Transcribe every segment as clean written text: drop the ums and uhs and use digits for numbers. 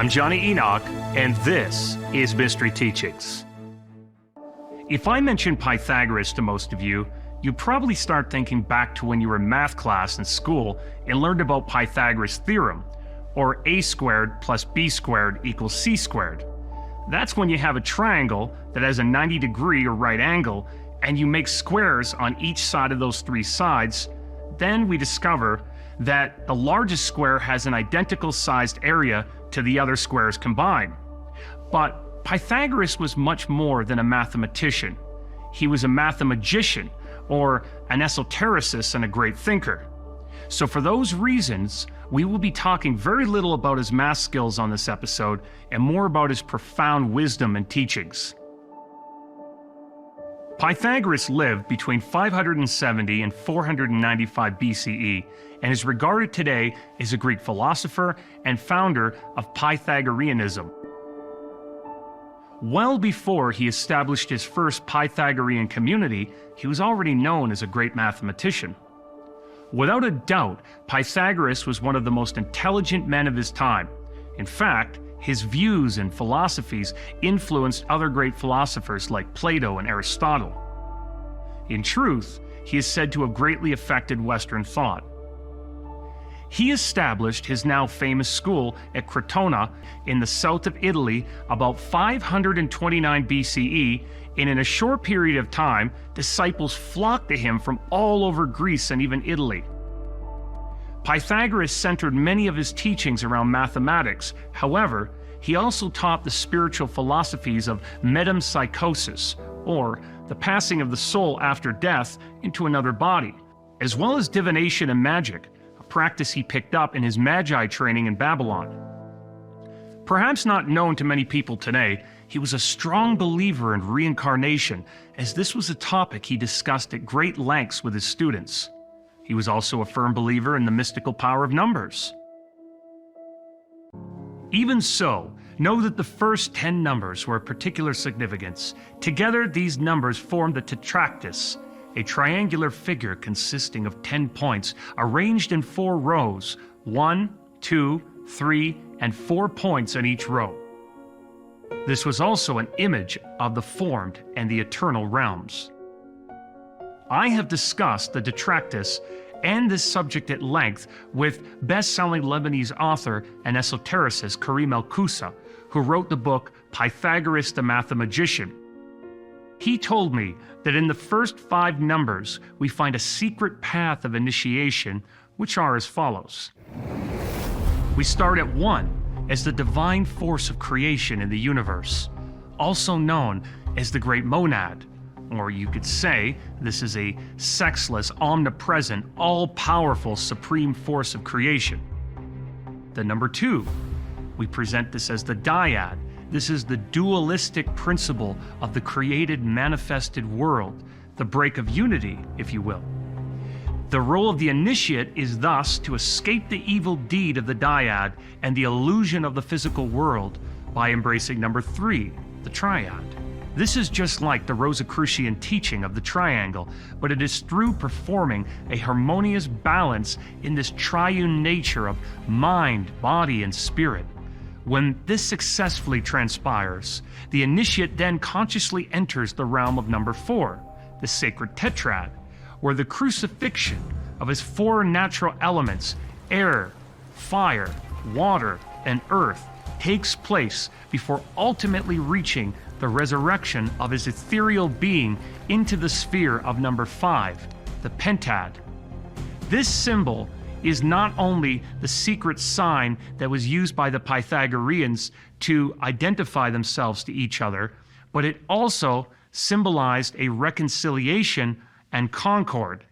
I'm Jonny Enoch, and this is Mystery Teachings. If I mention Pythagoras to most of you, you'd probably start thinking back to when you were in math class in school and learned about Pythagoras' theorem, or a squared plus b squared equals c squared. That's when you have a triangle that has a 90-degree or right angle, and you make squares on each side of those three sides. Then we discover that the largest square has an identical sized area to the other squares combined. But Pythagoras was much more than a mathematician. He was a mathemagician, or an esotericist and a great thinker. So for those reasons, we will be talking very little about his math skills on this episode and more about his profound wisdom and teachings. Pythagoras lived between 570 and 495 BCE and is regarded today as a Greek philosopher and founder of Pythagoreanism. Well before he established his first Pythagorean community, he was already known as a great mathematician. Without a doubt, Pythagoras was one of the most intelligent men of his time. In fact, his views and philosophies influenced other great philosophers like Plato and Aristotle. In truth, he is said to have greatly affected Western thought. He established his now famous school at Crotona in the south of Italy about 529 BCE, and in a short period of time, disciples flocked to him from all over Greece and even Italy. Pythagoras centered many of his teachings around mathematics. However, he also taught the spiritual philosophies of metempsychosis, or the passing of the soul after death into another body, as well as divination and magic, a practice he picked up in his magi training in Babylon. Perhaps not known to many people today, he was a strong believer in reincarnation, as this was a topic he discussed at great lengths with his students. He was also a firm believer in the mystical power of numbers. Even so, know that the first 10 numbers were of particular significance. Together, these numbers formed the tetractys, a triangular figure consisting of 10 points arranged in 4 rows, 1, 2, 3, and 4 points on each row. This was also an image of the formed and the eternal realms. I have discussed the tetractys and this subject at length with best-selling Lebanese author and esotericist Karim Koussa, who wrote the book Pythagoras the Mathemagician. He told me that in the first 5 numbers we find a secret path of initiation, which are as follows. We start at 1 as the divine force of creation in the universe, also known as the Great Monad. Or you could say this is a sexless, omnipresent, all-powerful supreme force of creation. The number 2, we present this as the dyad. This is the dualistic principle of the created manifested world, the break of unity, if you will. The role of the initiate is thus to escape the evil deed of the dyad and the illusion of the physical world by embracing number 3, the triad. This is just like the Rosicrucian teaching of the triangle, but it is through performing a harmonious balance in this triune nature of mind, body, and spirit. When this successfully transpires, the initiate then consciously enters the realm of number 4, the sacred tetrad, where the crucifixion of his 4 natural elements, air, fire, water, and earth, takes place before ultimately reaching the resurrection of his ethereal being into the sphere of number 5, the pentad. This symbol is not only the secret sign that was used by the Pythagoreans to identify themselves to each other, but it also symbolized a reconciliation and concord.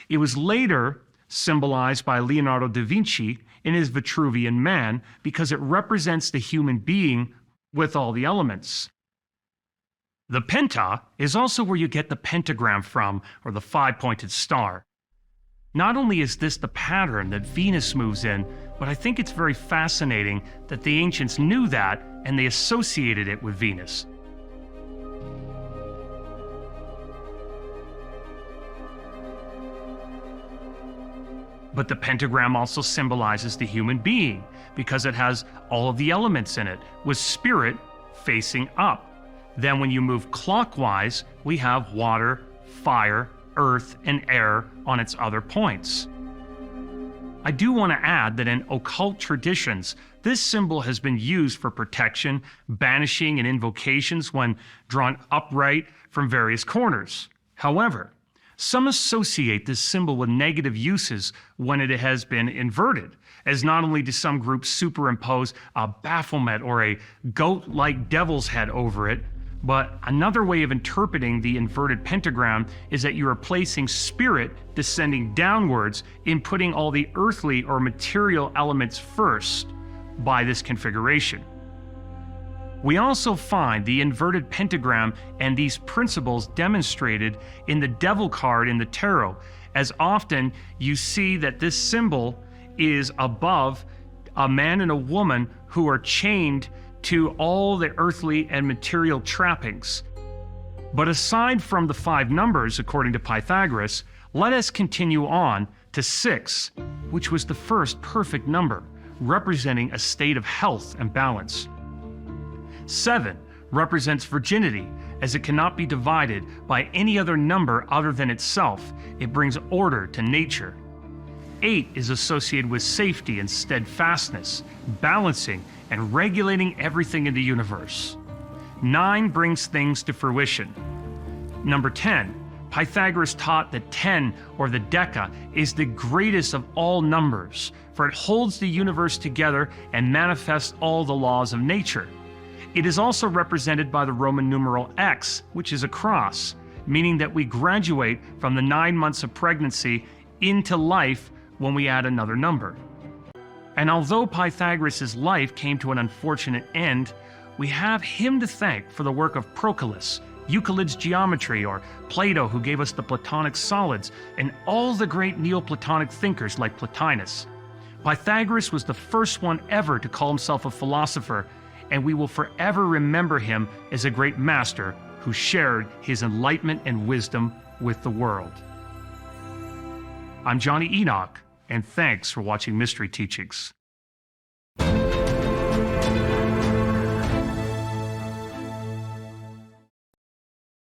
It was later symbolized by Leonardo da Vinci in his Vitruvian Man because it represents the human being with all the elements. The penta is also where you get the pentagram from, or the 5-pointed star. Not only is this the pattern that Venus moves in, but I think it's very fascinating that the ancients knew that and they associated it with Venus. But the pentagram also symbolizes the human being because it has all of the elements in it, with spirit facing up. Then when you move clockwise, we have water, fire, earth, and air on its other points. I do want to add that in occult traditions, this symbol has been used for protection, banishing, and invocations when drawn upright from various corners. However, some associate this symbol with negative uses when it has been inverted, as not only do some groups superimpose a Baphomet or a goat-like devil's head over it, but another way of interpreting the inverted pentagram is that you are placing spirit descending downwards in putting all the earthly or material elements first by this configuration. We also find the inverted pentagram and these principles demonstrated in the devil card in the tarot, as often you see that this symbol is above a man and a woman who are chained to all the earthly and material trappings. But aside from the 5 numbers, according to Pythagoras, let us continue on to 6, which was the first perfect number, representing a state of health and balance. 7 represents virginity, as it cannot be divided by any other number other than itself. It brings order to nature. 8 is associated with safety and steadfastness, balancing and regulating everything in the universe. 9 brings things to fruition. Number 10, Pythagoras taught that 10, or the deca, is the greatest of all numbers, for it holds the universe together and manifests all the laws of nature. It is also represented by the Roman numeral X, which is a cross, meaning that we graduate from the 9 months of pregnancy into life when we add another number. And although Pythagoras' life came to an unfortunate end, we have him to thank for the work of Proclus, Euclid's geometry, or Plato, who gave us the Platonic solids, and all the great Neoplatonic thinkers like Plotinus. Pythagoras was the first one ever to call himself a philosopher, and we will forever remember him as a great master who shared his enlightenment and wisdom with the world. I'm Jonny Enoch, and thanks for watching Mystery Teachings.